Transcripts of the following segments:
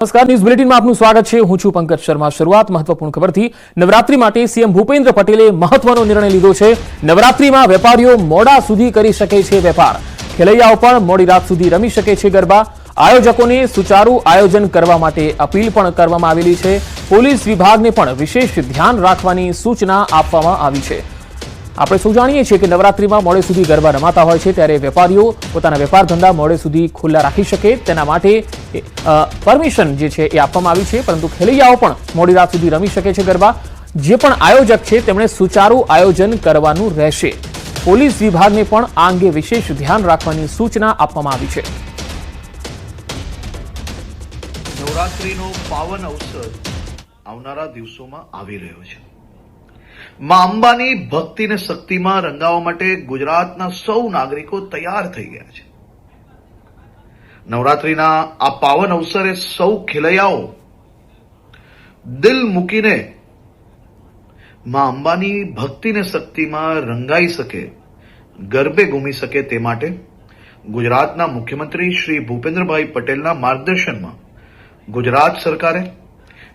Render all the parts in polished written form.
નમસ્કાર, ન્યૂઝ બુલેટિનમાં આપનું સ્વાગત છે। હું છું પંકજ શર્મા। શરૂઆત મહત્વપૂર્ણ ખબરથી। નવરાત્રી માટે સીએમ ભૂપેન્દ્ર પટેલે મહત્વનો નિર્ણય લીધો છે। નવરાત્રીમાં વેપારીઓ મોડા સુધી કરી શકે છે વેપાર। ખેલૈયાઓ પણ મોડી રાત સુધી રમી શકે છે ગરબા। આયોજકોને સુચારુ આયોજન કરવા માટે અપીલ પણ કરવામાં આવેલી છે। પોલીસ વિભાગને પણ વિશેષ ધ્યાન રાખવાની સૂચના આપવામાં આવી છે। આપણે સૌ જાણીએ છીએ કે નવરાત્રીમાં મોડે સુધી ગરબા રમાતા હોય છે, ત્યારે વેપારીઓ પોતાના વેપાર ધંધા મોડે સુધી ખુલ્લા રાખી શકે તેના માટે પરમિશન જે છે એ આપવામાં આવી છે, પરંતુ ખેલૈયાઓ પણ મોડી રાત સુધી રમી શકે છે ગરબા। જે પણ આયોજક છે તેમણે સુચારુ આયોજન કરવાનું રહેશે। પોલીસ વિભાગને પણ આ અંગે વિશેષ ધ્યાન રાખવાની સૂચના આપવામાં આવી છે। નવરાત્રીનો પાવન અવસર આવનારા દિવસોમાં આવી રહ્યો છે। માં અંબાની ભક્તિ ને શક્તિમાં રંગાવવા માટે ગુજરાતના સૌ નાગરિકો તૈયાર થઈ ગયા છે। નવરાત્રીના આ પાવન અવસરે સૌ ખેલૈયાઓ દિલ મૂકીને માં અંબાની ભક્તિ ને શક્તિમાં રંગાઈ શકે, ગરબે ઘૂમી શકે તે માટે ગુજરાતના મુખ્યમંત્રી શ્રી ભૂપેન્દ્રભાઈ પટેલના માર્ગદર્શનમાં ગુજરાત સરકારે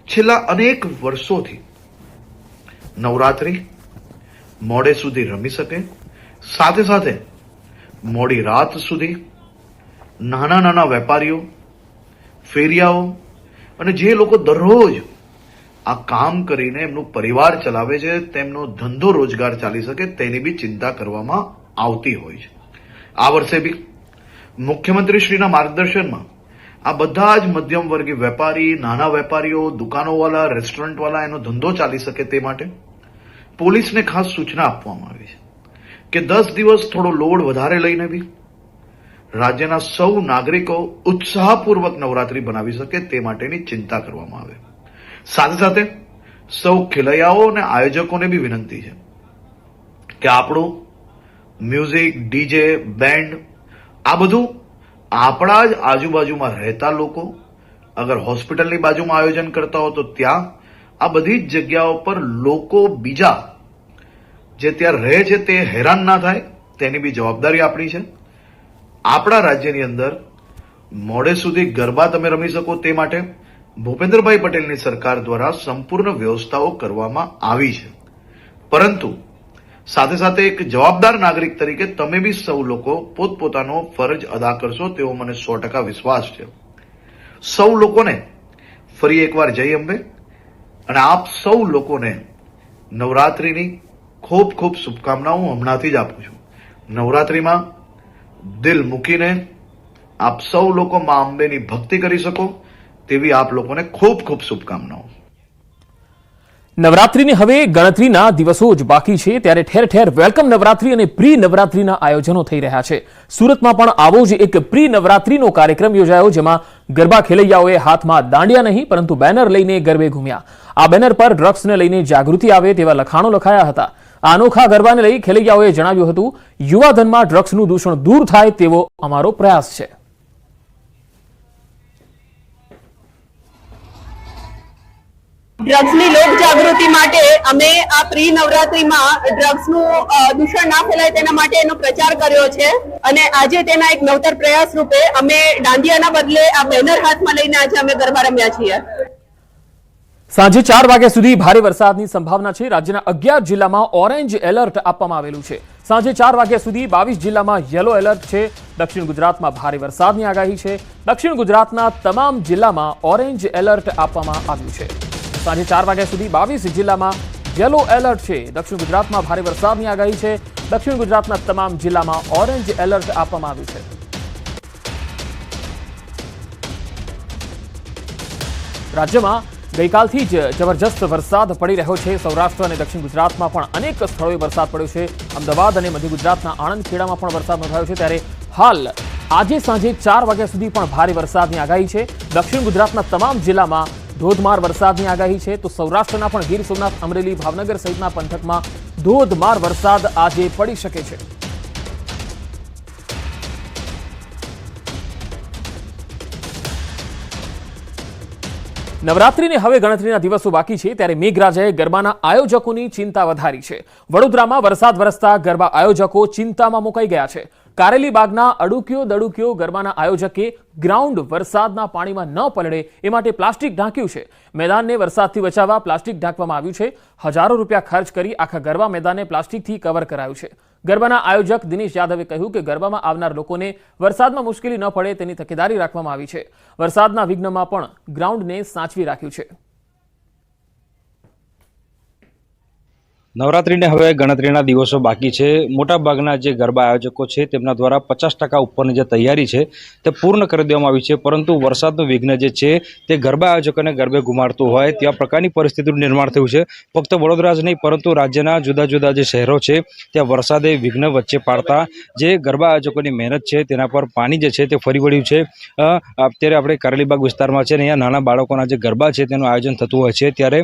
છેલ્લા અનેક વર્ષોથી નવરાત્રી મોડે સુધી રમી શકે, સાથે સાથે મોડી રાત સુધી નાના નાના વેપારીઓ, ફેરિયાઓ અને જે લોકો દરરોજ આ કામ કરીને એમનું પરિવાર ચલાવે છે, તેમનો ધંધો રોજગાર ચાલી શકે તેની બી ચિંતા કરવામાં આવતી હોય છે। આ વર્ષે બી મુખ્યમંત્રીશ્રીના માર્ગદર્શનમાં આ બધા જ મધ્યમ વર્ગીય વેપારી, નાના વેપારીઓ, દુકાનોવાળા, રેસ્ટોરન્ટવાળા એનો ધંધો ચાલી શકે તે માટે પોલીસને ખાસ સૂચના આપવામાં આવી છે કે 10 દિવસ થોડો લોડ વધારે લઈને બી રાજ્યના સૌ નાગરિકો ઉત્સાહપૂર્વક નવરાત્રી બનાવી શકે તે માટેની ચિંતા કરવામાં આવે। સાથે સાથે સૌ ખેલૈયાઓ અને આયોજકોને બી વિનંતી છે કે આપણું મ્યુઝિક, ડીજે, બેન્ડ આ બધું આપણા જ આજુબાજુમાં રહેતા લોકો, અગર હોસ્પિટલની બાજુમાં આયોજન કરતા હો તો ત્યાં આ બધી જ જગ્યાઓ પર લોકો બીજા જે ત્યાં રહે છે તે હેરાન ના થાય તેની બી જવાબદારી આપણી છે। આપણા રાજ્યની અંદર મોડે સુધી ગરબા તમે રમી શકો તે માટે ભૂપેન્દ્રભાઈ પટેલની સરકાર દ્વારા સંપૂર્ણ વ્યવસ્થાઓ કરવામાં આવી છે, પરંતુ સાથે સાથે એક જવાબદાર નાગરિક તરીકે તમે બી સૌ લોકો પોતપોતાનો ફરજ અદા કરશો તેવો મને 100% વિશ્વાસ છે। સૌ લોકોને ફરી એકવાર જય અંબે અને આપ સૌ લોકોને નવરાત્રીની ખૂબ ખૂબ શુભકામનાઓ હમણાંથી જ આપું છું। નવરાત્રીમાં દિલ મૂકીને આપ સૌ લોકો માં અંબેની ભક્તિ કરી શકો તેવી આપ લોકોને ખૂબ ખૂબ શુભકામનાઓ। નવરાત્રીને હવે ગણતરીના દિવસો જ બાકી છે, ત્યારે ઠેર ઠેર વેલકમ નવરાત્રી અને પ્રી નવરાત્રીના આયોજનો થઈ રહ્યા છે। સુરતમાં પણ આવો જ એક પ્રી નવરાત્રીનો કાર્યક્રમ યોજાયો, જેમાં ગરબા ખેલૈયાઓએ હાથમાં દાંડિયા નહીં પરંતુ બેનર લઈને ગરબે ઘૂમ્યા। આ બેનર પર ડ્રગ્સને લઈને જાગૃતિ આવે તેવા લખાણો લખાયા હતા। આ અનોખા ગરબાને લઈ ખેલૈયાઓએ જણાવ્યું હતું, યુવાધનમાં ડ્રગ્સનું દૂષણ દૂર થાય તેવો અમારો પ્રયાસ છે। ડ્રગ્સની લોક જાગૃતિ માટે અમે આ પ્રી નવરાત્રીમાં ડ્રગ્સનું દૂષણ ના ફેલાય તેના માટે એનો પ્રચાર કર્યો છે, અને આજે તેના એક નવતર પ્રયાસ રૂપે અમે દાંડિયાના બદલે આ બેનર હાથમાં લઈને આજે અમે ગરબા રમ્યા છીએ। સાંજે 4 વાગ્યા સુધી ભારે વરસાદની સંભાવના છે। રાજ્યના 11 જિલ્લામાં ઓરેન્જ એલર્ટ આપવામાં આવેલું છે। સાંજે 4 વાગ્યા સુધી 22 જિલ્લામાં યલો એલર્ટ છે। દક્ષિણ ગુજરાતમાં ભારે વરસાદની આગાહી છે। દક્ષિણ ગુજરાતના તમામ જિલ્લામાં ઓરેન્જ એલર્ટ આપવામાં આવ્યું છે। સાંજે 4 વાગ્યા સુધી 22 જિલ્લામાં યલો એલર્ટ છે। દક્ષિણ ગુજરાતમાં ભારે વરસાદની આગાહી છે। દક્ષિણ ગુજરાતના તમામ જિલ્લામાં ઓરેન્જ એલર્ટ આપવામાં આવ્યું છે। રાજ્યમાં ગઈકાલથી જ જબરજસ્ત વરસાદ પડી રહ્યો છે। સૌરાષ્ટ્ર અને દક્ષિણ ગુજરાતમાં પણ અનેક સ્થળોએ વરસાદ પડ્યો છે। અમદાવાદ અને મધ્ય ગુજરાતના આણંદ ખેડામાં પણ વરસાદ નોંધાયો છે, ત્યારે હાલ આજે સાંજે 4 વાગ્યા સુધી પણ ભારે વરસાદની આગાહી છે। દક્ષિણ ગુજરાતના તમામ જિલ્લામાં ધોધમાર વરસાદની આગાહી છે, તો સૌરાષ્ટ્રના પણ ગીર સોમનાથ, અમરેલી, ભાવનગર સહિતના પંથકમાં ધોધમાર વરસાદ આજે પડી શકે છે। નવરાત્રીને હવે ગણતરીના દિવસો બાકી છે, ત્યારે મેઘરાજાએ ગરબાના આયોજકોની ચિંતા વધારી છે। વડોદરામાં વરસાદ વરસતા ગરબા આયોજકો ચિંતામાં મુકાઈ ગયા છે। કારેલી બાગના અડુક્યો દડુક્યો ગરબાના આયોજકે ગ્રાઉન્ડ વરસાદના પાણીમાં ન પલળે એ માટે પ્લાસ્ટિક ઢાંક્યું છે. મેદાનને વરસાદથી બચાવવા પ્લાસ્ટિક ઢાંકવામાં આવ્યું છે. હજારો રૂપિયા ખર્ચ કરી આખા ગરબા મેદાનને પ્લાસ્ટિકથી કવર કરાયું છે. ગરબાના આયોજક દિનેશ યાદવે કહ્યું કે ગરબામાં આવનાર લોકોને વરસાદમાં મુશ્કેલી ન પડે તેની તકેદારી રાખવામાં આવી છે. વરસાદના વિઘ્નમાં પણ ગ્રાઉન્ડને સાચવી રાખ્યું છે. નવરાત્રીને હવે ગણતરીના દિવસો બાકી છે. મોટાભાગના જે ગરબા આયોજકો છે તેમના દ્વારા 50% ઉપરની જે તૈયારી છે તે પૂર્ણ કરી દેવામાં આવી છે, પરંતુ વરસાદનું વિઘ્ન જે છે તે ગરબા આયોજકોને ગરબે ગુમાડતું હોય ત્યાં પ્રકારની પરિસ્થિતિનું નિર્માણ થયું છે. ફક્ત વડોદરા જ નહીં પરંતુ રાજ્યના જુદા જુદા જે શહેરો છે ત્યાં વરસાદે વિઘ્ન વચ્ચે પાડતા જે ગરબા આયોજકોની મહેનત છે તેના પર પાણી જે છે તે ફરી વળ્યું છે. અત્યારે આપણે કારેલીબાગ વિસ્તારમાં છે ને અહીંયા નાના બાળકોના જે ગરબા છે તેનું આયોજન થતું હોય છે, ત્યારે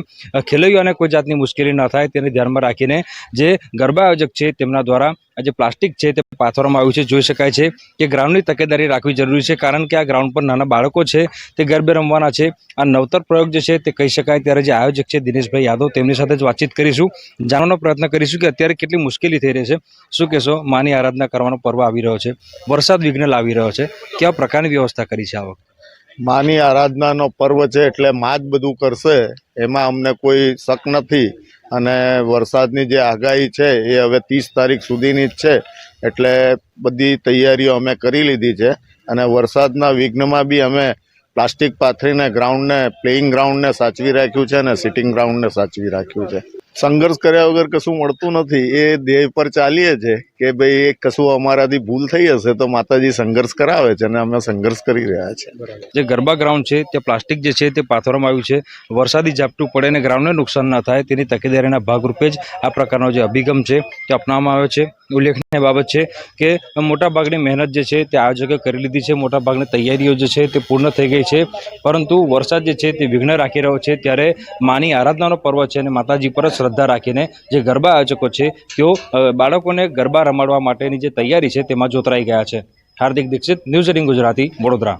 ખેલૈયાઓને કોઈ જાતની મુશ્કેલી ન થાય તેને ધ્યાનમાં રાખીને જે ગરબા આયોજક છે તેમના દ્વારા આ જે પ્લાસ્ટિક છે તે પાથરવામાં આવ્યું છે. જોઈ શકાય છે કે ગ્રાઉન્ડની તકેદારી રાખવી જરૂરી છે, કારણ કે આ ગ્રાઉન્ડ પર નાના બાળકો છે તે ગરબે રમવાના છે. આ નવતર પ્રયોગ જે છે તે કહી શકાય. ત્યારે જે આયોજક છે દિનેશભાઈ યાદવ તેમની સાથે જ વાતચીત કરીશું, જાણવાનો પ્રયત્ન કરીશું કે અત્યારે કેટલી મુશ્કેલી થઈ રહી છે. શું કહેશો? માની આરાધના કરવાનો પર્વ આવી રહ્યો છે, વરસાદ વિઘ્ન લાવી રહ્યો છે, કેવા પ્રકારની વ્યવસ્થા કરી છે આ વખતે? માની આરાધનાનો પર્વ છે એટલે માં જ બધું કરશે, એમાં અમને કોઈ શક નથી. અને વરસાદની જે આગાહી છે એ હવે 30 તારીખ સુધીની જ છે, એટલે બધી તૈયારીઓ અમે કરી લીધી છે. અને વરસાદના વિઘ્નમાં બી અમે પ્લાસ્ટિક પાથરીને ગ્રાઉન્ડને, પ્લેઇંગ ગ્રાઉન્ડને સાચવી રાખ્યું છે અને સિટિંગ ગ્રાઉન્ડને સાચવી રાખ્યું છે. સંઘર્ષ કર્યા વગર કશું મળતું નથી. એ ધ્યેય પર ચાલીએ છે કે ભાઈ એક કશું અમારાથી ભૂલ થઈ હશે તો માતાજી સંઘર્ષ કરાવે છે અને અમે સંઘર્ષ કરી રહ્યા છીએ. જે ગરબા ગ્રાઉન્ડ છે તે પ્લાસ્ટિક જે છે તે પાથરવામાં આવ્યું છે. વરસાદી ઝાપટું પડે અને ગ્રાઉન્ડને નુકસાન ન થાય તેની તકેદારીના ભાગરૂપે જ આ પ્રકારનો જે અભિગમ છે તે અપનાવવામાં આવ્યો છે. ઉલ્લેખનીય બાબત છે કે મોટાભાગની મહેનત જે છે તે આયોજકે કરી લીધી છે, મોટાભાગની તૈયારીઓ જે છે તે પૂર્ણ થઈ ગઈ છે, પરંતુ વરસાદ જે છે તે વિઘ્ન રાખી રહ્યો છે. ત્યારે માની આરાધનાનો પર્વ છે અને માતાજી પર શ્રદ્ધા રાખીને જે ગરબા આયોજકો છે તેઓ બાળકોને ગરબા રમાડવા માટેની જે તૈયારી છે તેમાં જોતરાઈ ગયા છે. હાર્દિક દીક્ષિત, ન્યૂઝ 18 ગુજરાતી, વડોદરા.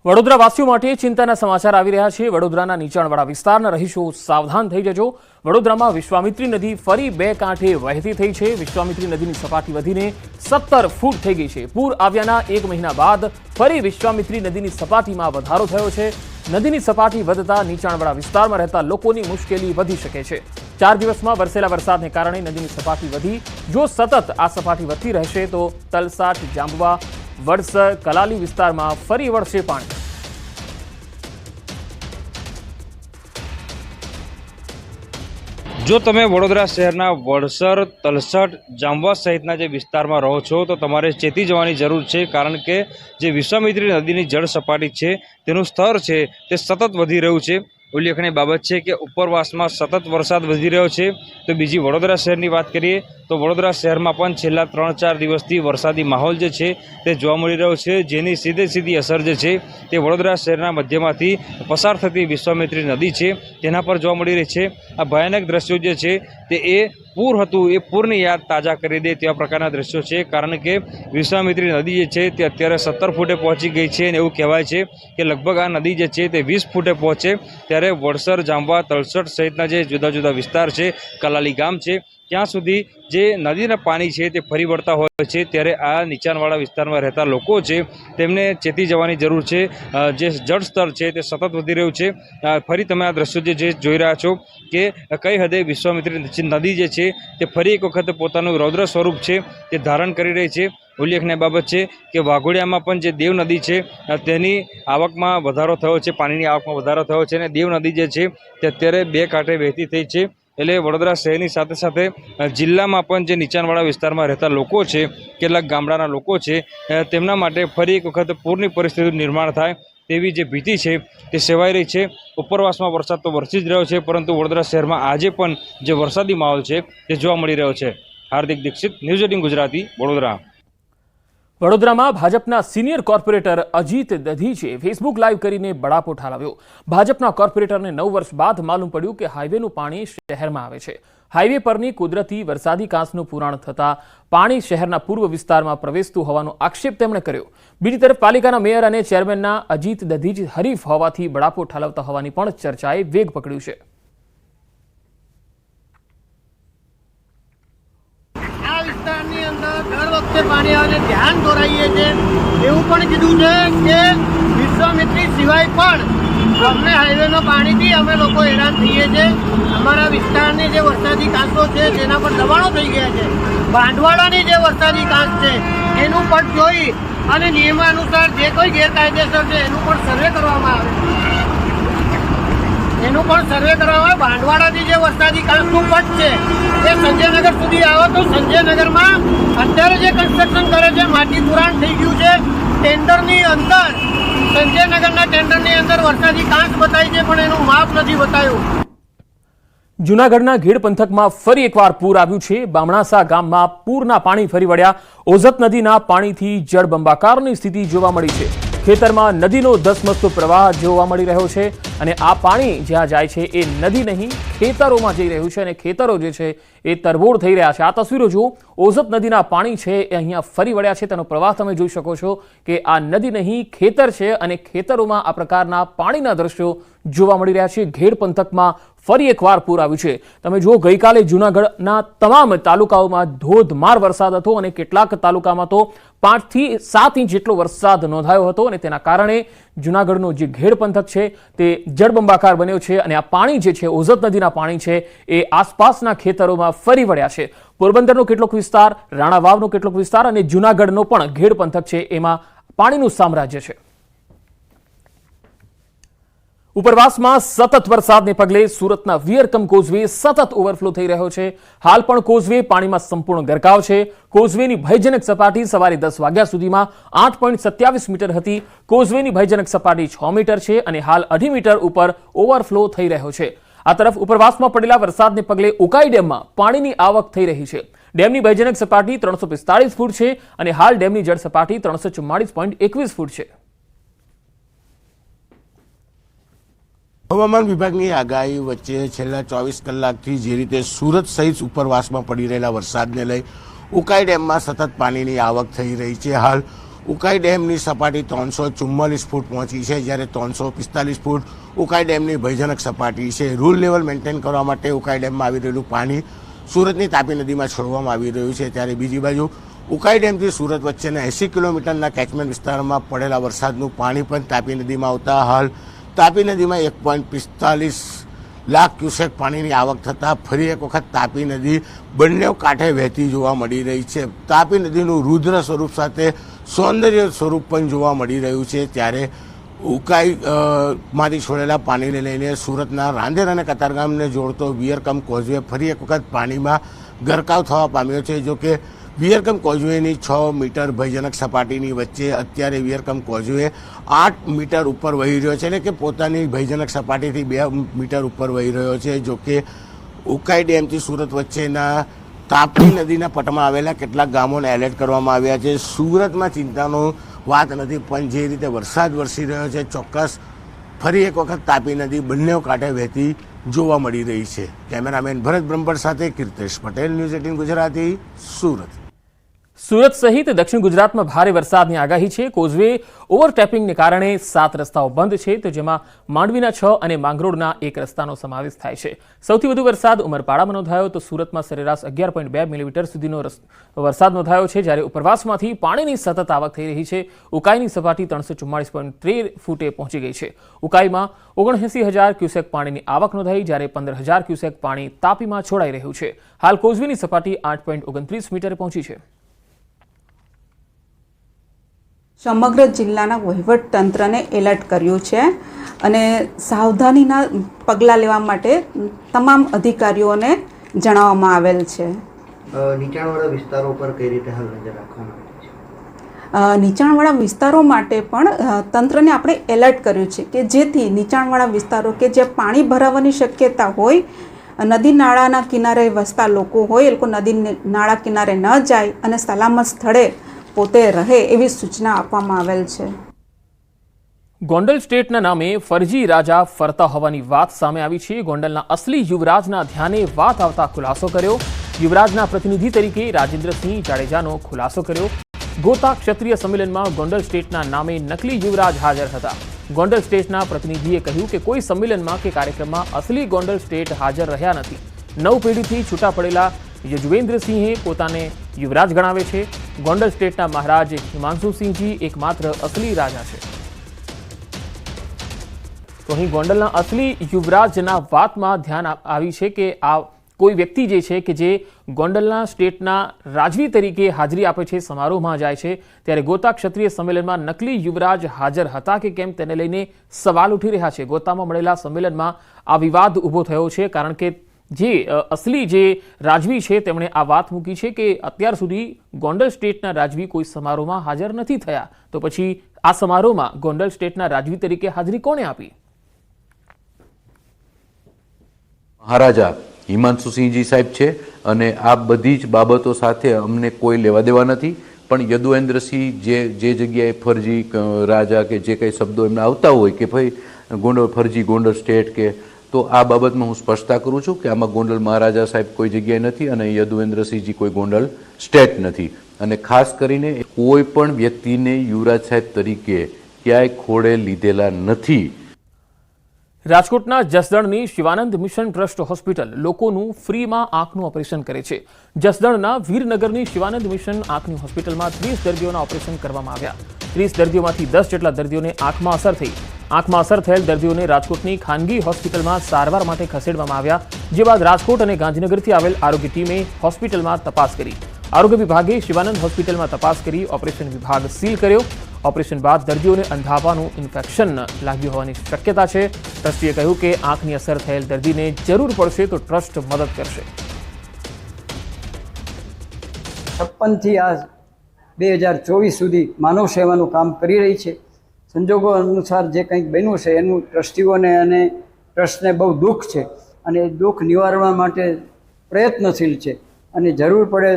વડોદરાવાસીઓ માટે ચિંતાના સમાચાર આવી રહ્યા છે. વડોદરાના નીચાણવાળા વિસ્તારના રહીશો સાવધાન થઈ જજો. વડોદરામાં વિશ્વામિત્રી નદી ફરી 2 કાંઠે વહેતી થઈ છે. વિશ્વામિત્રી નદીની સપાટી વધીને 17 ફૂટ થઈ ગઈ છે. પૂર આવ્યાના 1 મહિના બાદ ફરી વિશ્વામિત્રી નદીની સપાટીમાં વધારો થયો છે. નદીની સપાટી વધતા નીચાણવાળા વિસ્તારમાં રહેતા લોકોની મુશ્કેલી વધી શકે છે. 4 દિવસમાં વરસેલા વરસાદને કારણે નદીની સપાટી વધી. જો સતત આ સપાટી વધતી રહેશે તો તલસાટ, જાંબુવા, વડસર, કલાલી વિસ્તારમાં ફરી વળશે પાણી. જો તમે વડોદરા શહેરના વડસર, તલસટ, જાંબુવા સહિતના જે વિસ્તારમાં રહો છો તો તમારે ચેતી જવાની જરૂર છે, કારણ કે જે વિશ્વામિત્રી નદીની જળ સપાટી છે તેનું સ્તર છે તે સતત વધી રહ્યું છે. ઉલ્લેખનીય બાબત છે કે ઉપરવાસમાં સતત વરસાદ વધી રહ્યો છે. તો બીજી વડોદરા શહેરની વાત કરીએ તો વડોદરા શહેરમાં પણ છેલ્લા 3-4 દિવસથી વરસાદી માહોલ જે છે તે જોવા મળી રહ્યો છે, જેની સીધી અસર જે છે તે વડોદરા શહેરના મધ્યમાંથી પસાર થતી વિશ્વામિત્રી નદી છે તેના પર જોવા મળી રહી છે. આ ભયાનક દ્રશ્યો જે છે તે પૂર હતું એ પૂરની યાદ તાજા કરી દે તેવા પ્રકારના દ્રશ્યો છે, કારણ કે વિશ્વામિત્રી નદી જે છે તે અત્યારે 17 ફૂટે પહોંચી ગઈ છે અને એવું કહેવાય છે કે લગભગ આ નદી જે છે તે 20 ફૂટે પહોંચે ત્યારે વડસર, જાંબુવા, તલસટ સહિતના જે જુદા જુદા વિસ્તાર છે, કલાલી ગામ છે, ત્યાં સુધી જે નદીના પાણી છે તે ફરી વળતા હોય છે. ત્યારે આ નીચાણવાળા વિસ્તારમાં રહેતા લોકો છે તેમને ચેતી જવાની જરૂર છે. જે જળસ્તર છે તે સતત વધી રહ્યું છે. ફરી તમે આ દ્રશ્યો જે જોઈ રહ્યા છો કે કઈ હદે વિશ્વામિત્રી નદી જે છે તે ફરી એક વખત પોતાનું રૌદ્ર સ્વરૂપ છે તે ધારણ કરી રહી છે. ઉલ્લેખનીય બાબત છે કે વાઘોડિયામાં પણ જે દેવ નદી છે તેની આવકમાં વધારો થયો છે, પાણીની આવકમાં વધારો થયો છે અને દેવ નદી જે છે તે અત્યારે 2 કાંઠે વહેતી થઈ છે. એટલે વડોદરા શહેરની સાથે સાથે જિલ્લામાં પણ જે નીચાણવાળા વિસ્તારમાં રહેતા લોકો છે, કેટલાક ગામડાના લોકો છે, તેમના માટે ફરી એક વખત પૂરની પરિસ્થિતિનું નિર્માણ થાય તેવી જે ભીતિ છે તે સેવાઈ રહી છે. ઉપરવાસમાં વરસાદ તો વરસી જ રહ્યો છે, પરંતુ વડોદરા શહેરમાં આજે પણ જે વરસાદી માહોલ છે તે જોવા મળી રહ્યો છે. હાર્દિક દીક્ષિત, ન્યૂઝ 18 ગુજરાતી, વડોદરા. વડોદરામાં ભાજપના સિનિયર કોર્પોરેટર અજીત દધીચે ફેસબુક લાઈવ કરીને બળાપો ઠાલવ્યો. ભાજપના કોર્પોરેટરને 9 વર્ષ બાદ માલુમ પડ્યું કે હાઈવેનું પાણી શહેરમાં આવે છે. હાઈવે પરની કુદરતી વરસાદી કાંસનું પુરાણ થતા પાણી શહેરના પૂર્વ વિસ્તારમાં પ્રવેશતું હોવાનો આક્ષેપ તેમણે કર્યો. બીજી તરફ પાલિકાના મેયર અને ચેરમેનના અજીત દધીચ હરીફ હોવાથી બળાપો ઠાલવતા હોવાની પણ ચર્ચાએ વેગ પકડ્યું છે. આ વિસ્તારની અંદર દર વખતે રસ્તે પાણી આવે ધ્યાન દોરાઈએ છીએ. એવું પણ કીધું છે કે વિશ્વામિત્રી સિવાય પણ અમને હાઈવેનો પાણીથી અમે લોકો હેરાન થઈએ છીએ. અમારા વિસ્તારની જે વરસાદી કાંસો છે તેના પર દબાણો થઈ ગયા છે. ભાંડવાળાની જે વરસાદી કાંસ છે એનું પણ જોઈ અને નિયમાનુસાર જે કોઈ ગેરકાયદેસર છે એનું પણ સર્વે કરવામાં આવે. ભાંડવાળાથી જે વરસાદી કાંસનું પટ છે એ સંજયનગર સુધી આવે તો સંજયનગરમાં અત્યારે જે કન્સ્ટ્રક્શન કરે છે માટી પુરાણ થઈ ગયું છે. ટેન્ડરની અંદર સંજયનગરના ટેન્ડરની અંદર વરસાદી કાંસ બતાવી છે પણ એનું માપ નથી બતાવ્યું. જૂનાગઢના ઘેડ પંથકમાં ફરી એકવાર પૂર આવ્યું છે. બામણાસા ગામમાં પૂરના પાણી ફરી વળ્યા. ઓઝત નદીના પાણીથી જળબંબાકારની સ્થિતિ જોવા મળી છે. ખેતરમાં નદીનો ધસમસતો પ્રવાહ જોવા મળી રહ્યો છે અને આ પાણી જ્યાં જાય છે એ નદી નહીં ખેતરોમાં જઈ રહ્યું છે અને ખેતરો જે છે એ તરબોળ થઈ રહ્યા છે. આ તસવીરો જુઓ. ઓઝત નદીના પાણી છે એ અહીંયા ફરી વળ્યા છે. તેનો પ્રવાહ તમે જોઈ શકો છો કે આ નદી નહીં ખેતર છે અને ખેતરોમાં આ પ્રકારના પાણીના દ્રશ્યો જોવા મળી રહ્યા છે. ઘેડ પંથકમાં ફરી એકવાર પૂર આવ્યું છે. તમે જુઓ, ગઈકાલે જૂનાગઢના તમામ તાલુકાઓમાં ધોધમાર વરસાદ હતો અને કેટલાક તાલુકામાં તો 5 થી 7 ઇંચ જેટલો વરસાદ નોંધાયો હતો અને તેના કારણે જૂનાગઢનો જે ઘેડ પંથક છે તે જળબંબાકાર બન્યો છે અને આ પાણી જે છે ઓઝત નદીના પાણી છે એ આસપાસના ખેતરોમાં ફરી વળ્યા છે. પોરબંદરનો કેટલોક વિસ્તાર, રાણાવાવનો કેટલોક વિસ્તાર અને જૂનાગઢનો પણ ઘેડ પંથક છે એમાં પાણીનું સામ્રાજ્ય છે. ઉપરવાસમાં સતત વરસાદને પગલે સુરતના વિયરકમ કોઝવે સતત ઓવરફ્લો થઈ રહ્યો છે. હાલ પણ કોઝવે પાણીમાં સંપૂર્ણ ગરકાવ છે. કોઝવેની ભયજનક સપાટી સવારે 10 વાગ્યા સુધીમાં 8.27 મીટર હતી. કોઝવેની ભયજનક સપાટી 6 મીટર છે અને હાલ 2.5 મીટર ઉપર ઓવરફ્લો થઈ રહ્યો છે. આ તરફ ઉપરવાસમાં પડેલા વરસાદને પગલે ઉકાઈ ડેમમાં પાણીની આવક થઈ રહી છે. ડેમની ભયજનક સપાટી 345 ફૂટ છે અને હાલ ડેમની જળ સપાટી 344.21 ફૂટ છે. હવામાન વિભાગની આગાહી વચ્ચે છેલ્લા 24 કલાકથી જે રીતે સુરત સહિત ઉપરવાસમાં પડી રહેલા વરસાદને લઈ ઉકાઈ ડેમમાં સતત પાણીની આવક થઈ રહી છે. હાલ ઉકાઈ ડેમની સપાટી 344 ફૂટ પહોંચી છે, જ્યારે 345 ફૂટ ઉકાઈ ડેમની ભયજનક સપાટી છે. રૂલ લેવલ મેન્ટેન કરવા માટે ઉકાઈ ડેમમાં આવી રહેલું પાણી સુરતની તાપી નદીમાં છોડવામાં આવી રહ્યું છે. ત્યારે બીજી બાજુ ઉકાઈ ડેમથી સુરત વચ્ચેના 80 કિલોમીટરના કેચમેન્ટ વિસ્તારમાં પડેલા વરસાદનું પાણી પણ તાપી નદીમાં આવતા હાલ તાપી નદીમાં 1.45 લાખ ક્યુસેક પાણીની આવક થતાં ફરી એક વખત તાપી નદી બંને કાંઠે વહેતી જોવા મળી રહી છે. તાપી નદીનું રુદ્ર સ્વરૂપ સાથે સૌંદર્ય સ્વરૂપ પણ જોવા મળી રહ્યું છે. ત્યારે ઉકાઈ માંથી છોડેલા પાણીને લઈને સુરતના રાંદેર અને કતારગામને જોડતો વિયરકમ કોઝવે ફરી એક વખત પાણીમાં ગરકાવ થવા પામ્યો છે. જો કે વિયરકમ કોઝવેની 6 મીટર ભયજનક સપાટીની વચ્ચે અત્યારે વિયરકમ કોઝવે 8 મીટર ઉપર વહી રહ્યો છે, એટલે કે પોતાની ભયજનક સપાટીથી 2 મીટર ઉપર વહી રહ્યો છે. જો કે ઉકાઈ ડેમથી સુરત વચ્ચેના તાપી નદીના પટમાં આવેલા કેટલાક ગામોને એલર્ટ કરવામાં આવ્યા છે. સુરતમાં ચિંતાનો વાત નથી, પણ જે રીતે વરસાદ વરસી રહ્યો છે ચોક્કસ ફરી એક વખત તાપી નદી બંને કાંઠે વહેતી જોવા મળી રહી છે. કેમેરામેન ભરત બ્રહ્મભટ્ટ સાથે કીર્તેશ પટેલ, ન્યૂઝ 18 ગુજરાતી, સુરત. સુરત સહિત દક્ષિણ ગુજરાતમાં ભારે વરસાદની આગાહી છે. કોઝવે ઓવરટેપિંગને કારણે 7 રસ્તાઓ બંધ છે, તો જેમાં માંડવીના 6 અને માંગરોળના 1 રસ્તાનો સમાવેશ થાય છે. સૌથી વધુ વરસાદ ઉમરપાડામાં નોંધાયો તો સુરતમાં સરેરાશ 11.2 મિલીમીટર સુધીનો વરસાદ નોંધાયો છે, જ્યારે ઉપરવાસમાંથી પાણીની સતત આવક થઈ રહી છે. ઉકાઈની સપાટી 344.13 ફૂટે પહોંચી ગઈ છે. ઉકાઈમાં 79,000 ક્યુસેક પાણીની આવક નોંધાઈ, જ્યારે 15,000 ક્યુસેક પાણી તાપીમાં છોડાઈ રહ્યું છે. હાલ કોઝવેની સપાટી 8.29 મીટરે પહોંચી છે. સમગ્ર જિલ્લાના વહીવટ તંત્રને એલર્ટ કર્યું છે અને સાવધાનીના પગલાં લેવા માટે તમામ અધિકારીઓને જણાવવામાં આવેલ છે. નીચાણવાળા વિસ્તારો પર કઈ રીતે હાલ નજર રાખવામાં આવી છે? નીચાણવાળા વિસ્તારો માટે પણ તંત્રને આપણે એલર્ટ કર્યું છે કે જેથી નીચાણવાળા વિસ્તારો કે જે પાણી ભરાવાની શક્યતા હોય, નદી નાળાના કિનારે વસતા લોકો હોય, એ લોકો નદી નાળા કિનારે ન જાય અને સલામત સ્થળે પોતે રહે એવી સૂચના આપવામાં આવેલ છે. ગોંડલ સ્ટેટના નામે ફરજી રાજા ફરતા હોવાની વાત સામે આવી છે. ગોંડલના અસલી યુવરાજના ધ્યાને વાત આવતા ખુલાસો કર્યો. યુવરાજના પ્રતિનિધિ તરીકે રાજેન્દ્રસિંહ જાડેજાનો ખુલાસો કર્યો. ગોતા ક્ષત્રિય સંમેલનમાં ગોંડલ સ્ટેટના નામે નકલી યુવરાજ હાજર હતા. ગોંડલ સ્ટેટના પ્રતિનિધિએ કહ્યું કે કોઈ સંમેલનમાં કે કાર્યક્રમમાં અસલી ગોંડલ સ્ટેટ હાજર રહ્યા નથી. 9 પેઢીથી છૂટા પડેલા યજુવેન્દ્રસિંહે પોતાને યુવરાજ ગણાવે છે. ગોંડલ સ્ટેટના મહારાજ હિમાંશુસિંહજી એકમાત્ર અસલી રાજા છે. તો અહીં ગોંડલના અસલી યુવરાજના વાતમાં ધ્યાન આવી છે કે આ કોઈ વ્યક્તિ જે છે કે જે ગોંડલના સ્ટેટના રાજવી તરીકે હાજરી આપે છે, સમારોહમાં જાય છે, ત્યારે ગોતા ક્ષત્રિય સંમેલનમાં નકલી યુવરાજ હાજર હતા કે કેમ તેને લઈને સવાલ ઉઠી રહ્યા છે. ગોતામાં મળેલા સંમેલનમાં આ વિવાદ ઊભો થયો છે, કારણ કે જે અસલી જે રાજવી છે તેમણે આ વાત મૂકી છે કે અત્યાર સુધી ગોંડલ સ્ટેટના રાજવી કોઈ સમારોહમાં હાજર નથી થયા, તો પછી આ સમારોહમાં ગોંડલ સ્ટેટના રાજવી તરીકે હાજરી કોણે આપી? મહારાજા હિમાંશુસિંહજી સાહેબ છે અને આ બધી જ બાબતો સાથે અમને કોઈ લેવા દેવા નથી. પણ યદુવેન્દ્રસિંહ જે જગ્યાએ ફરજી રાજા કે જે કંઈ શબ્દો એમને આવતા હોય કે ભાઈ ગોંડલ ફરજી ગોંડલ સ્ટેટ કે, તો આ બાબતમાં હું સ્પષ્ટતા કરું છું કે આમાં ગોંડલ મહારાજા સાહેબ કોઈ જગ્યાએ નથી અને યદુવેન્દ્રસિંહજી કોઈ ગોંડલ સ્ટેટ નથી. અને ખાસ કરીને કોઈ પણ વ્યક્તિને યુવરાજ સાહેબ તરીકે ક્યાંય ખોળે લીધેલા નથી. રાજકોટના જસદણની શિવાનંદ મિશન ટ્રસ્ટ હોસ્પિટલ લોકોનું ફ્રીમાં આંખનું ઓપરેશન કરે છે. જસદણના વીરનગરની શિવાનંદ મિશન આંખની હોસ્પિટલમાં 30 દર્દીઓના ઓપરેશન કરવામાં આવ્યા. 30 દર્દીઓમાંથી 10 જેટલા દર્દીઓને આંખમાં અસર થઈ. આંખમાં અસર થયેલ દર્દીઓને રાજકોટની ખાનગી હોસ્પિટલમાં સારવાર માટે ખસેડવામાં આવ્યા. જે બાદ રાજકોટ અને ગાંધીનગરથી આવેલ આરોગ્ય ટીમે હોસ્પિટલમાં તપાસ કરી. આરોગ્ય વિભાગે શિવાનંદ હોસ્પિટલમાં તપાસ કરી ઓપરેશન વિભાગ સીલ કર્યો. ઓપરેશન બાદ દર્દીઓને અંધાપાનું ઇન્ફેક્શન લાગ્યું હોવાની શક્યતા છે. ટ્રસ્ટીએ કહ્યું કે આંખની અસર થયેલ દર્દીને જરૂર પડશે તો ટ્રસ્ટ મદદ કરશે. 56 થી આ 2024 સુધી માનવ સેવાનું કામ કરી રહી છે. સંજોગો અનુસાર જે કંઈક બન્યું છે એનું ટ્રસ્ટીઓને અને ટ્રસ્ટને બહુ દુઃખ છે અને એ દુઃખ નિવારવા માટે પ્રયત્નશીલ છે અને જરૂર પડે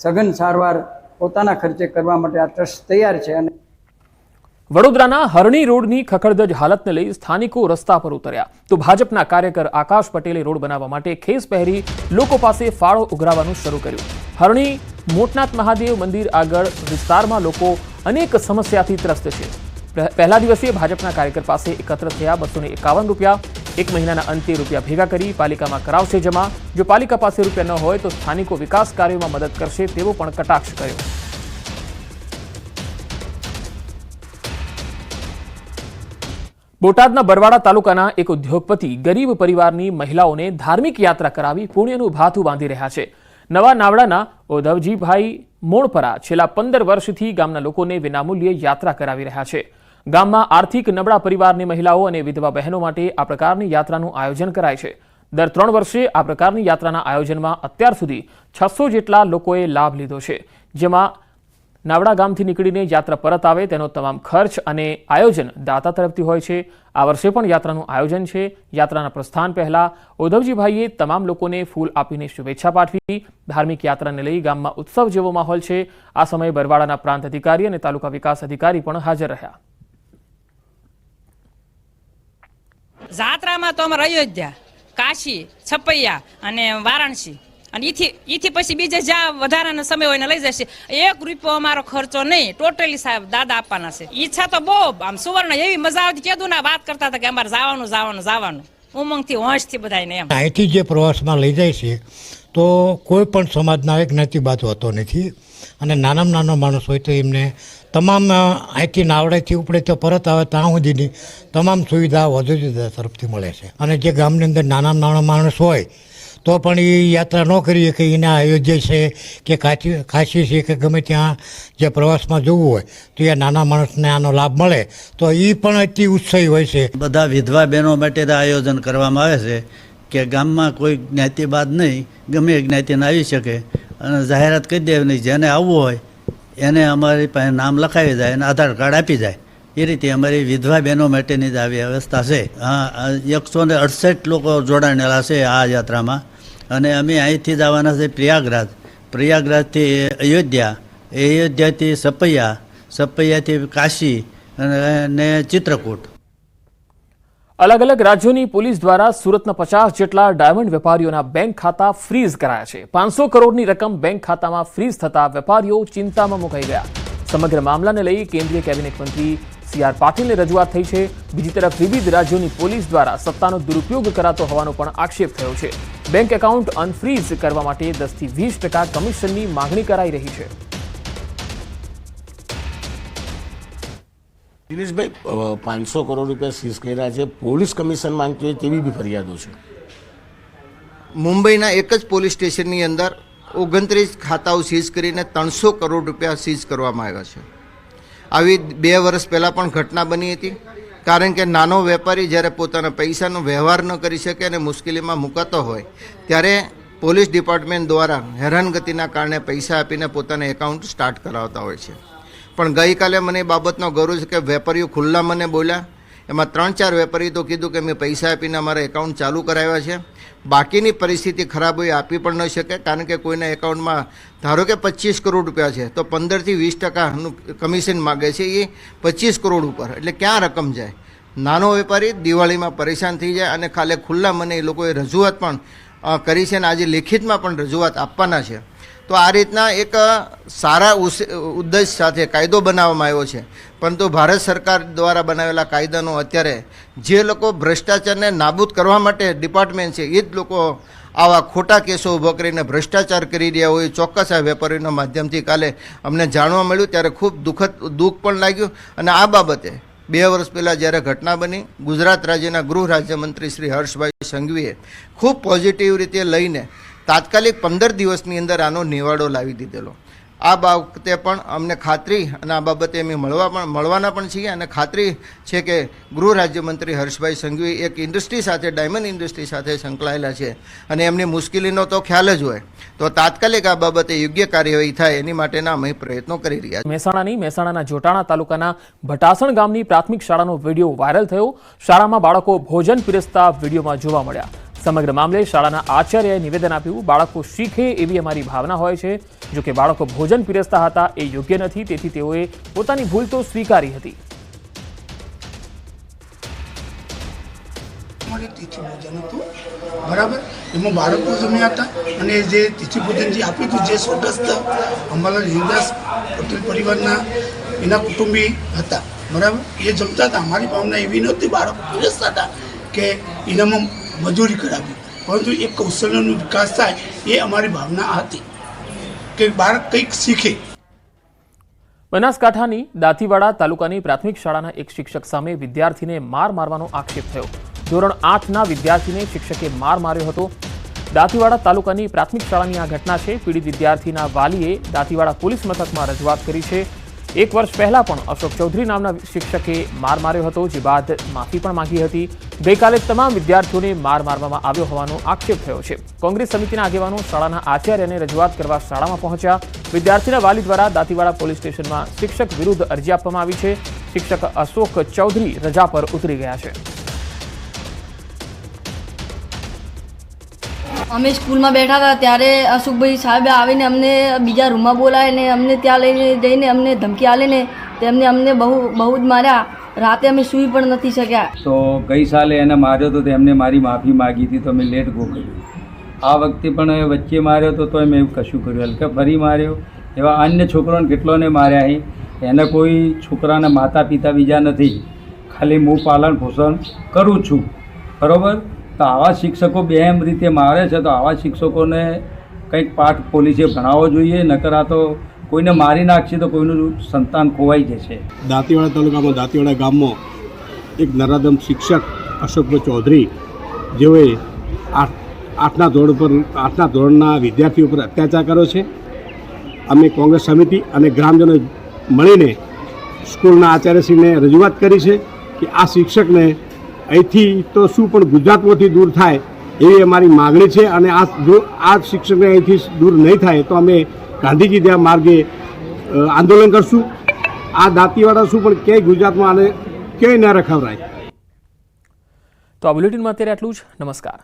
સઘન સારવાર પોતાના ખર્ચે કરવા માટે આ ટ્રસ્ટ તૈયાર છે. અને વડોદરાના હરણી રોડની ખખડધજ હાલતને લઈ સ્થાનિકો રસ્તા પર ઉતર્યા તો ભાજપના કાર્યકર આકાશ પટેલે રોડ બનાવવા માટે ખેસ પહેરી લોકો પાસે ફાળો ઉઘરાવવાનું શરૂ કર્યું. હરણી મોટનાથ મહાદેવ મંદિર આગળ વિસ્તારમાં લોકો અનેક સમસ્યાથી ત્રસ્ત છે. પહેલા દિવસે ભાજપના કાર્યકર પાસે એકત્ર થયા 251 રૂપિયા. એક મહિનાના અંતે રૂપિયા ભેગા કરી પાલિકામાં કરાવશે જમા. જો પાલિકા પાસે રૂપિયા ન હોય તો સ્થાનિકો વિકાસ કાર્યોમાં મદદ કરશે તેવો પણ કટાક્ષ કર્યો. બોટાદના બરવાડા તાલુકાના એક ઉદ્યોગપતિ ગરીબ પરિવારની મહિલાઓને ધાર્મિક યાત્રા કરાવી પુણ્યનું ભાથું બાંધી રહ્યા છે. નવા નાવડાના ઓધવજીભાઈ મોણપરા છેલ્લા 15 વર્ષથી ગામના લોકોને વિનામૂલ્યે યાત્રા કરાવી રહ્યા છે. ગામમાં આર્થિક નબળા પરિવારની મહિલાઓ અને વિધવા બહેનો માટે આ પ્રકારની યાત્રાનું આયોજન કરાય છે. દર 3 વર્ષે આ પ્રકારની યાત્રાના આયોજનમાં અત્યાર સુધી 600 જેટલા લોકોએ લાભ લીધો છે. જેમાં નાવડા ગામથી નીકળીને યાત્રા પરત આવે તેનો તમામ ખર્ચ અને આયોજન દાતા તરફથી હોય છે. આ વર્ષે પણ યાત્રાનું આયોજન છે. યાત્રાના પ્રસ્થાન પહેલા ઓધવજીભાઈએ તમામ લોકોને ફૂલ આપીને શુભેચ્છા પાઠવી. ધાર્મિક યાત્રાને લઈ ગામમાં ઉત્સવ જેવો માહોલ છે. આ સમયે બરવાડાના પ્રાંત અધિકારી અને તાલુકા વિકાસ અધિકારી પણ હાજર રહ્યા. જાત્રામાં તો અમારે અયોધ્યા, કાશી, છપૈયા અને વારાણસી અને ઈથી પછી બીજે જ્યાં વધારાનો સમય હોય ને લઈ જશે. 1 રૂપિયો અમારો ખર્ચો નહીં, ટોટલી સાહેબ દાદા આપવાના છે. ઈચ્છા તો બહુ આમ સુવર્ણ એવી મજા આવતી. કીધું ના વાત કરતા હતા કે અમારે જવાનું ઉમંગથી હોંશથી બધાને એમ. અહીંથી જે પ્રવાસમાં લઈ જાય છે તો કોઈ પણ સમાજના એક જ્ઞાતિવાદ હોતો નથી અને નાનામાં નાનો માણસ હોય તો એમને તમામ અહીંથી નાવડેથી ઉપડે તો પરત આવે ત્યાં સુધીની તમામ સુવિધા વધુ તરફથી મળે છે. અને જે ગામની અંદર નાનામાં નાનો માણસ હોય તો પણ એ યાત્રા ન કરીએ કે એને અયોધ્યા છે કે કાશી છે કે ગમે ત્યાં જે પ્રવાસમાં જવું હોય તો એ નાના માણસને આનો લાભ મળે તો એ પણ અતિ ઉત્સાહી હોય છે. બધા વિધવા બહેનો માટે આયોજન કરવામાં આવે છે કે ગામમાં કોઈ જ્ઞાતિવાદ નહીં, ગમે એ જ્ઞાતિને આવી શકે અને જાહેરાત કરી દેવાની. જેને આવવું હોય એને અમારી પાસે નામ લખાવી જાય અને આધાર કાર્ડ આપી જાય. એ રીતે અમારી વિધવા બહેનો માટેની જ આવી વ્યવસ્થા છે. હા, 168 લોકો જોડાણેલા છે આ યાત્રામાં અને અમે અહીંથી જવાના છે પ્રયાગરાજથી અયોધ્યા, અયોધ્યાથી સપૈયા, સપૈયાથી કાશી અને ચિત્રકૂટ. અલગ અલગ રાજ્યોની પોલીસ દ્વારા સુરતના 50 જેટલા ડાયમંડ વેપારીઓના બેંક ખાતા ફ્રીઝ કરાયા છે. 500 કરોડની રકમ બેંક ખાતામાં ફ્રીઝ થતા વેપારીઓ ચિંતામાં મુકાઈ ગયા. સમગ્ર મામલાને લઈ કેન્દ્રીય કેબિનેટ મંત્રી CR પાટીલને રજૂઆત થઈ છે. બીજી તરફ વિવિધ રાજ્યોની પોલીસ દ્વારા સત્તાનો દુરુપયોગ કરાતો હોવાનો પણ આક્ષેપ થયો છે. બેંક એકાઉન્ટ અનફ્રીઝ કરવા માટે 10 થી 20% કમિશનની માંગણી કરાઈ રહી છે. દિનેશભાઈ, 500 કરોડ રૂપિયા સીઝ કર્યા છે, પોલીસ કમિશન માંગતી હોય તેવી બી ફરિયાદો છે. મુંબઈના એક જ પોલીસ સ્ટેશનની અંદર 29 ખાતાઓ સીઝ કરીને 300 કરોડ રૂપિયા સીઝ કરવામાં આવ્યા છે. આવી 2 વર્ષ પહેલાં પણ ઘટના બની હતી. કારણ કે નાનો વેપારી જ્યારે પોતાના પૈસાનો વ્યવહાર ન કરી શકે અને મુશ્કેલીમાં મુકાતો હોય ત્યારે પોલીસ ડિપાર્ટમેન્ટ દ્વારા હેરાનગતિના કારણે પૈસા આપીને પોતાના એકાઉન્ટ સ્ટાર્ટ કરાવતા હોય છે. પણ ગઈકાલે મને એ બાબતનો ગૌરવ છે કે વેપારીઓ ખુલ્લા મને બોલ્યા. એમાં 3-4 વેપારીઓ તો કીધું કે મેં પૈસા આપીને અમારા એકાઉન્ટ ચાલુ કરાવ્યા છે. બાકીની પરિસ્થિતિ ખરાબ હોય આપી પણ ન શકે, કારણ કે કોઈના એકાઉન્ટમાં ધારો કે 25 કરોડ રૂપિયા છે તો 15 થી 20% કમિશન માગે છે, એ 25 કરોડ ઉપર, એટલે ક્યાં રકમ જાય? નાનો વેપારી દિવાળીમાં પરેશાન થઈ જાય અને ખાલી ખુલ્લા મને એ લોકોએ રજૂઆત પણ કરી છે અને આજે લેખિતમાં પણ રજૂઆત આપવાના છે. તો આ રીતના એક સારા ઉદ્દેશ સાથે કાયદો બનાવવામાં આવ્યો છે, પરંતુ ભારત સરકાર દ્વારા બનાવેલા કાયદાનો અત્યારે જે લોકો ભ્રષ્ટાચારને નાબૂદ કરવા માટે ડિપાર્ટમેન્ટ છે એ જ લોકો આવા ખોટા કેસો ઊભો કરીને ભ્રષ્ટાચાર કરી રહ્યા હોય ચોક્કસ આ વેપારીઓના માધ્યમથી કાલે અમને જાણવા મળ્યું ત્યારે ખૂબ દુઃખ પણ લાગ્યું. અને આ બાબતે 2 વર્ષ પહેલાં જ્યારે ઘટના બની, ગુજરાત રાજ્યના ગૃહ રાજ્યમંત્રી શ્રી હર્ષભાઈ સંઘવીએ ખૂબ પોઝિટિવ રીતે લઈને તાત્કાલિક 15 દિવસની અંદર આનો નિવાડો લાવી દીધેલો. આ બાબતે પણ અમને ખાતરી, અને આ બાબતે અમે મળવાના પણ છીએ, અને ખાતરી છે કે ગૃહ રાજ્યમંત્રી હર્ષભાઈ સંઘવી એક ઇન્ડસ્ટ્રી સાથે, ડાયમંડ ઇન્ડસ્ટ્રી સાથે સંકળાયેલા છે અને એમની મુશ્કેલીનો તો ખ્યાલ જ હોય, તો તાત્કાલિક આ બાબતે યોગ્ય કાર્યવાહી થાય એની માટેના અમે પ્રયત્નો કરી રહ્યા છીએ. મહેસાણાના જોટાણા તાલુકાના ભટાસણ ગામની પ્રાથમિક શાળાનો વિડીયો વાયરલ થયો. શાળામાં બાળકો ભોજન પીરસતા વિડીયોમાં જોવા મળ્યા. સમગ્ર મામલે શાળાના આચાર્યએ નિવેદન આપ્યું, બાળકો શીખે એવી અમારી ભાવના હોય છે, જો કે બાળકો ભોજન પીરસતા હતા એ યોગ્ય નથી, તેથી તેઓએ પોતાની ભૂલ તો સ્વીકારી હતી. બરાબર, એમાં બાળકો જમ્યા હતા અને જે તિથિ ભોજન જે આપ્યું હતું, જે સ્વતસ્થ અંબાલાલ હિંગદાસ પટેલ પરિવારના એના કુટુંબી હતા, બરાબર, એ જમતા હતા. અમારી ભાવના એવી નહોતી બાળકો પીરસતા હતા કે એનામાં મજૂરી કરાવી, પરંતુ એક કૌશલ્યનો વિકાસ થાય એ અમારી ભાવના હતી કે બાળક કંઈક શીખે. બનાસકાંઠાની દાંતીવાડા તાલુકાની પ્રાથમિક શાળાના એક શિક્ષક સામે વિદ્યાર્થીને મારવાનો આક્ષેપ થયો. ધોરણ 8ના વિદ્યાર્થીને શિક્ષકે માર્યો હતો. દાંતીવાડા તાલુકાની પ્રાથમિક શાળાની આ ઘટના છે. પીડિત વિદ્યાર્થીના વાલીએ દાંતીવાડા પોલીસ મથકમાં રજૂઆત કરી છે. 1 વર્ષ પહેલા પણ અશોક ચૌધરી નામના શિક્ષકે માર્યો હતો, જે બાદ માફી પણ માંગી હતી. ગઈકાલે તમામ વિદ્યાર્થીઓને મારવામાં આવ્યો હોવાનો આક્ષેપ થયો છે. કોંગ્રેસ સમિતિના આગેવાનો શાળાના આચાર્યને રજૂઆત કરવા શાળામાં પહોંચ્યા. વિદ્યાર્થીના વાલી દ્વારા દાંતીવાડા પોલીસ સ્ટેશનમાં શિક્ષક વિરુદ્ધ અરજી આપવામાં આવી છે. શિક્ષક અશોક ચૌધરી રજા પર ઉતરી ગયા છે. અમે સ્કૂલમાં બેઠા હતા ત્યારે અશોકભાઈ સાહેબે આવીને અમને બીજા રૂમમાં બોલાવીને અમને ત્યાં લઈને જઈને અમને ધમકી આલીને તેમને અમને બહુ જ માર્યા. રાતે અમે સૂઈ પણ નથી શક્યા. તો ગઈ સાલે એને માર્યો તો તેમને મારી માફી માગી હતી, તો મેં લેટ ગો કર્યું. આ વખતે પણ વચ્ચે માર્યો તો મેં એવું કશું કર્યું, હલકે ફરી માર્યો. એવા અન્ય છોકરાઓને કેટલોને માર્યા છે. એને કોઈ છોકરાના માતા પિતા બીજા નથી, ખાલી હું પાલન પોષણ કરું છું, બરાબર. તો આવા શિક્ષકો બેમ રીતે મારે છે, તો આવા શિક્ષકોને કંઈક પાઠ પોલીસે ભણાવવો જોઈએ. નકર આ તો કોઈને મારી નાખશે તો કોઈનું સંતાન ખોવાઈ જશે. દાંતીવાડા તાલુકામાં દાંતીવાડા ગામમાં એક નરાધમ શિક્ષક અશોકભાઈ ચૌધરી, જેઓએ 8ના ધોરણના વિદ્યાર્થીઓ પર અત્યાચાર કર્યો છે. અમે કોંગ્રેસ સમિતિ અને ગ્રામજનો મળીને સ્કૂલના આચાર્યશ્રીને રજૂઆત કરી છે કે આ શિક્ષકને અહીંથી તો શું પણ ગુજરાતમાંથી દૂર થાય એવી અમારી માગણી છે. અને આ શિક્ષકને અહીંથી દૂર નહીં થાય તો અમે ગાંધીજી ત્યાં માર્ગે આંદોલન કરશું. આ દાંતીવાડા શું પણ ક્યાંય ગુજરાતમાં આને ક્યાંય ન રખાવરાય. તો આ બુલેટિનમાં અત્યારે આટલું જ. નમસ્કાર.